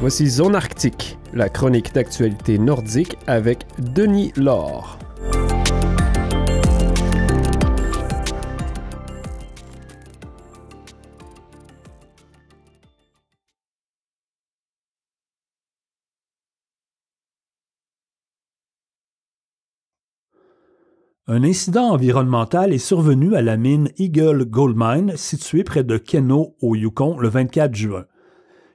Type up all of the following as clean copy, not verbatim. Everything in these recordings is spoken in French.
Voici Zone Arctique, la chronique d'actualité nordique avec Denis Laure. Un incident environnemental est survenu à la mine Eagle Gold Mine, située près de Keno, au Yukon, le 24 juin.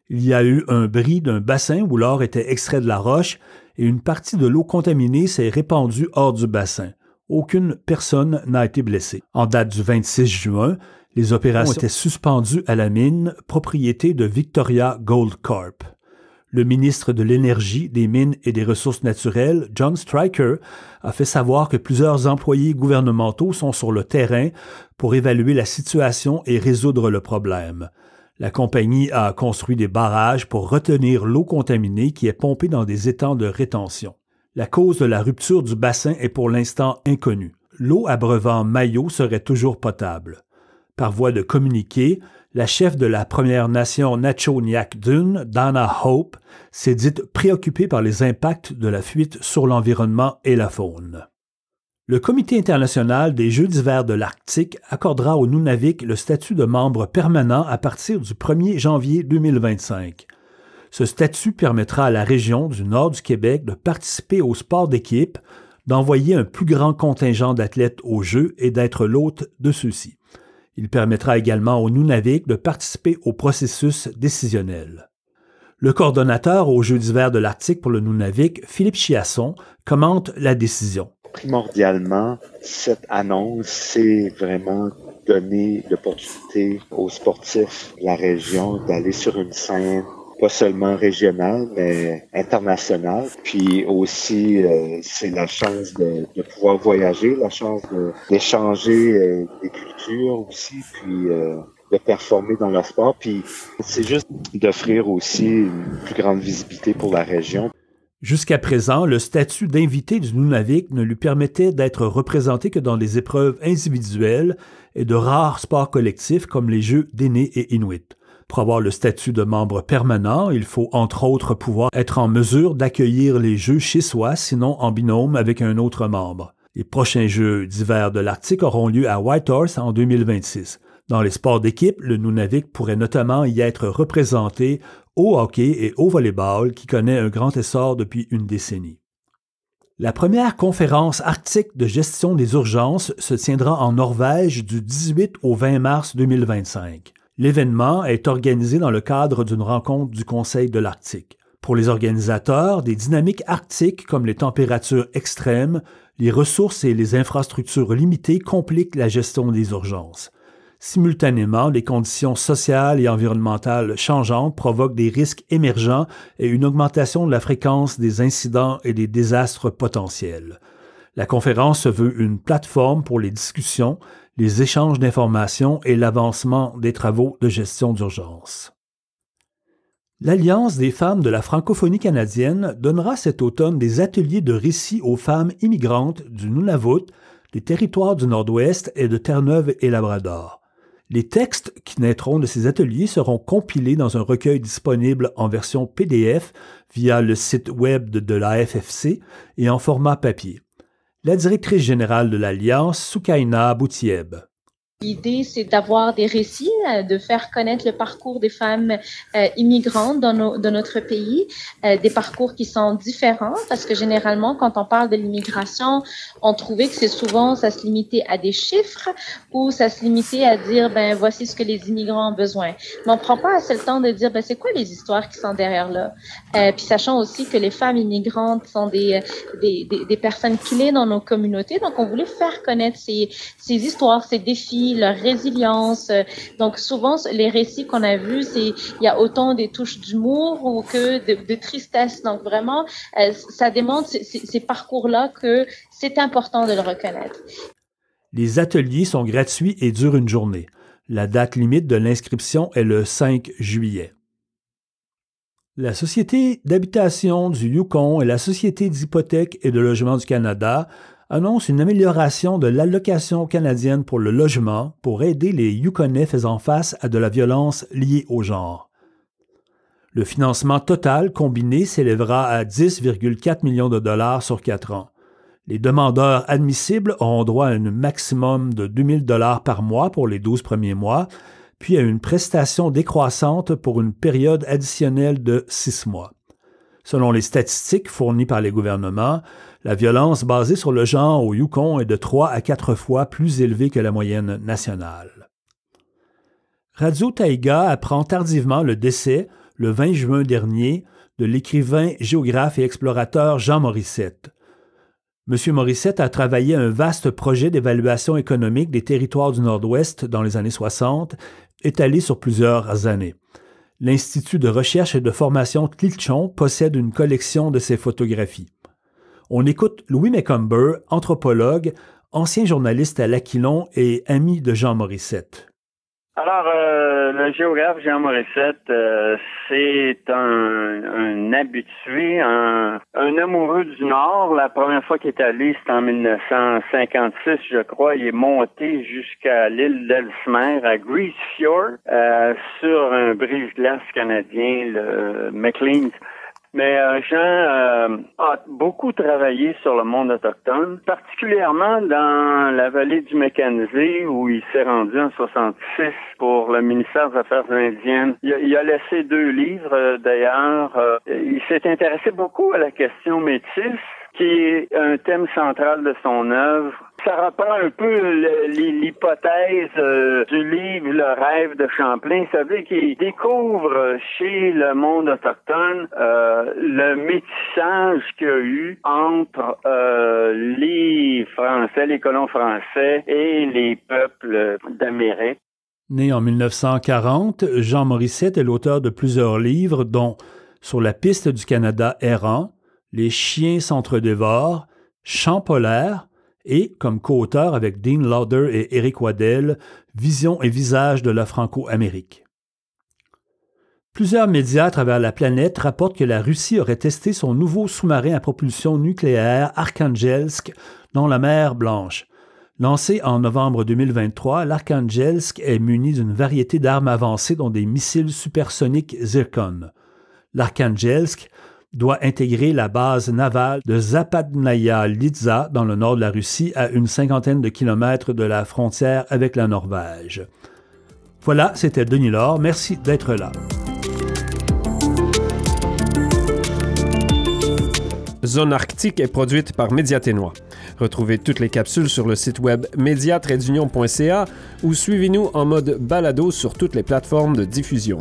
Il y a eu un bris d'un bassin où l'or était extrait de la roche et une partie de l'eau contaminée s'est répandue hors du bassin. Aucune personne n'a été blessée. En date du 26 juin, les opérations étaient suspendues à la mine, propriété de Victoria Gold Corp. Le ministre de l'Énergie, des Mines et des Ressources naturelles, John Stryker, a fait savoir que plusieurs employés gouvernementaux sont sur le terrain pour évaluer la situation et résoudre le problème. La compagnie a construit des barrages pour retenir l'eau contaminée qui est pompée dans des étangs de rétention. La cause de la rupture du bassin est pour l'instant inconnue. L'eau abreuvant Mayo serait toujours potable. Par voie de communiqué, la chef de la Première Nation Nacho-Niak-Dun, Dana Hope, s'est dite préoccupée par les impacts de la fuite sur l'environnement et la faune. Le Comité international des Jeux d'hiver de l'Arctique accordera au Nunavik le statut de membre permanent à partir du 1er janvier 2025. Ce statut permettra à la région du nord du Québec de participer aux sports d'équipe, d'envoyer un plus grand contingent d'athlètes aux Jeux et d'être l'hôte de ceux-ci. Il permettra également au Nunavik de participer au processus décisionnel. Le coordonnateur aux Jeux d'hiver de l'Arctique pour le Nunavik, Philippe Chiasson, commente la décision. Primordialement, cette annonce, c'est vraiment donner l'opportunité aux sportifs de la région d'aller sur une scène pas seulement régionale, mais internationale. Puis aussi, c'est la chance de pouvoir voyager, la chance d'échanger des cultures aussi, puis de performer dans le sport. Puis c'est juste d'offrir aussi une plus grande visibilité pour la région. Jusqu'à présent, le statut d'invité du Nunavik ne lui permettait d'être représenté que dans des épreuves individuelles et de rares sports collectifs comme les Jeux d'Aînés et Inuit. Pour avoir le statut de membre permanent, il faut entre autres pouvoir être en mesure d'accueillir les Jeux chez soi, sinon en binôme avec un autre membre. Les prochains Jeux d'hiver de l'Arctique auront lieu à Whitehorse en 2026. Dans les sports d'équipe, le Nunavik pourrait notamment y être représenté au hockey et au volleyball qui connaît un grand essor depuis une décennie. La première conférence arctique de gestion des urgences se tiendra en Norvège du 18 au 20 mars 2025. L'événement est organisé dans le cadre d'une rencontre du Conseil de l'Arctique. Pour les organisateurs, des dynamiques arctiques comme les températures extrêmes, les ressources et les infrastructures limitées compliquent la gestion des urgences. Simultanément, les conditions sociales et environnementales changeantes provoquent des risques émergents et une augmentation de la fréquence des incidents et des désastres potentiels. La conférence se veut une plateforme pour les discussions, les échanges d'informations et l'avancement des travaux de gestion d'urgence. L'Alliance des femmes de la francophonie canadienne donnera cet automne des ateliers de récits aux femmes immigrantes du Nunavut, des territoires du Nord-Ouest et de Terre-Neuve et Labrador. Les textes qui naîtront de ces ateliers seront compilés dans un recueil disponible en version PDF via le site web de l'AFFC et en format papier. La directrice générale de l'Alliance, Soukaina Boutieb. L'idée, c'est d'avoir des récits, de faire connaître le parcours des femmes immigrantes dans notre pays, des parcours qui sont différents, parce que généralement, quand on parle de l'immigration, on trouvait que c'est souvent, ça se limitait à des chiffres ou ça se limitait à dire, voici ce que les immigrants ont besoin. Mais on prend pas assez le temps de dire, c'est quoi les histoires qui sont derrière là. Puis sachant aussi que les femmes immigrantes sont des personnes clés dans nos communautés, donc on voulait faire connaître ces histoires, ces défis, leur résilience. Donc souvent, les récits qu'on a vus, il y a autant des touches d'humour ou que de tristesse. Donc vraiment, ça démontre ces parcours-là que c'est important de le reconnaître. Les ateliers sont gratuits et durent une journée. La date limite de l'inscription est le 5 juillet. La Société d'habitation du Yukon et la Société d'hypothèques et de logement du Canada annonce une amélioration de l'allocation canadienne pour le logement pour aider les Yukonais faisant face à de la violence liée au genre. Le financement total combiné s'élèvera à 10,4 millions de dollars sur 4 ans. Les demandeurs admissibles auront droit à un maximum de 2 000 dollars par mois pour les 12 premiers mois, puis à une prestation décroissante pour une période additionnelle de 6 mois. Selon les statistiques fournies par les gouvernements, la violence basée sur le genre au Yukon est de 3 à 4 fois plus élevée que la moyenne nationale. Radio Taïga apprend tardivement le décès, le 20 juin dernier, de l'écrivain, géographe et explorateur Jean Morissette. M. Morissette a travaillé à un vaste projet d'évaluation économique des territoires du Nord-Ouest dans les années 60, étalé sur plusieurs années. L'Institut de recherche et de formation Tlichtchon possède une collection de ses photographies. On écoute Louis Macomber, anthropologue, ancien journaliste à l'Aquilon et ami de Jean Morissette. Alors, le géographe Jean Morissette, c'est un habitué, un amoureux du Nord. La première fois qu'il est allé, c'était en 1956, je crois. Il est monté jusqu'à l'île d'Ellesmere, à Grise Fjord, sur un brise-glace canadien, le McLean's. Mais Jean a beaucoup travaillé sur le monde autochtone, particulièrement dans la vallée du Mackenzie, où il s'est rendu en 66 pour le ministère des Affaires indiennes. Il a laissé 2 livres, d'ailleurs. Il s'est intéressé beaucoup à la question métisse, qui est un thème central de son œuvre. Ça reprend un peu l'hypothèse du livre Le rêve de Champlain. Ça veut dire qu'il découvre chez le monde autochtone le métissage qu'il y a eu entre les Français, les colons français et les peuples d'Amérique. Né en 1940, Jean Morissette est l'auteur de plusieurs livres, dont Sur la piste du Canada errant, Les chiens s'entredévorent, Chants polaires et, comme co-auteur avec Dean Lauder et Éric Waddell, Vision et visage de la Franco-Amérique. Plusieurs médias à travers la planète rapportent que la Russie aurait testé son nouveau sous-marin à propulsion nucléaire Arkhangelsk dans la mer Blanche. Lancé en novembre 2023, l'Arkhangelsk est muni d'une variété d'armes avancées dont des missiles supersoniques Zircon. L'Arkhangelsk doit intégrer la base navale de Zapadnaya-Lidza dans le nord de la Russie à une 50aine de kilomètres de la frontière avec la Norvège. Voilà, c'était Denis Laure. Merci d'être là. Zone Arctique est produite par Médiaténois. Retrouvez toutes les capsules sur le site web media-union.ca ou suivez-nous en mode balado sur toutes les plateformes de diffusion.